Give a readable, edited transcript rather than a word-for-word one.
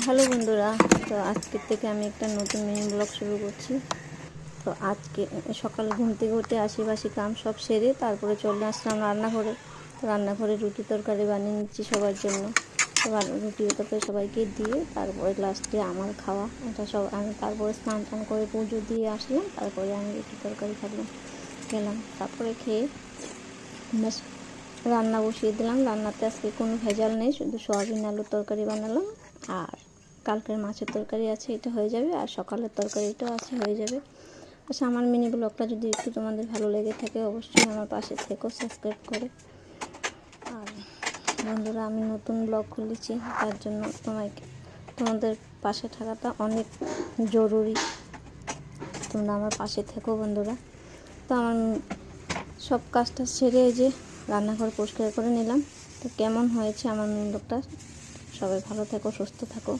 Hello বন্ধুরা, তো আজকের থেকে আমি একটা নতুন মিনি ব্লগ শুরু করছি। তো আজকে সকালে ঘুম থেকে উঠে আশিপাশি কাম সব সেরে তারপরে চলে আসলাম রান্নাঘরে। তো রান্নাঘরে রুটি তরকারি বানিয়ে নিচ্ছি সবার জন্য। তো রুটি তরকারি সবাইকে দিয়ে তারপরে লাস্টে আমার খাওয়া, এটা সব আমি তারপরে স্নান টান করে পুজো দিয়ে আসলাম। তারপরে আমি রুটি তরকারি খেলাম। তারপরে খেয়ে ব্যাস রান্না বসিয়ে দিলাম। রান্নাতে আজকে কোনো ভেজাল নেই, শুধু সয়াবিন আলুর তরকারি বানালাম। আর কালকের মাছের তরকারি আছে, এটা হয়ে যাবে। আর সকালের তরকারিটাও আছে, হয়ে যাবে। আচ্ছা, আমার মিনি ব্লগটা যদি একটু তোমাদের ভালো লেগে থাকে অবশ্যই আমার পাশে থেকো, সাবস্ক্রাইব করে। আর বন্ধুরা, আমি নতুন ব্লগ খুলেছি, তার জন্য তোমাদের পাশে থাকাটা অনেক জরুরি। তোমরা আমার পাশে থেকো বন্ধুরা। তো আমার সব কাজটা সেরে এই যে রান্নাঘর পরিষ্কার করে নিলাম। তো কেমন হয়েছে আমার মিনি ব্লগটা? সবাই ভালো থেকো, সুস্থ থাকো।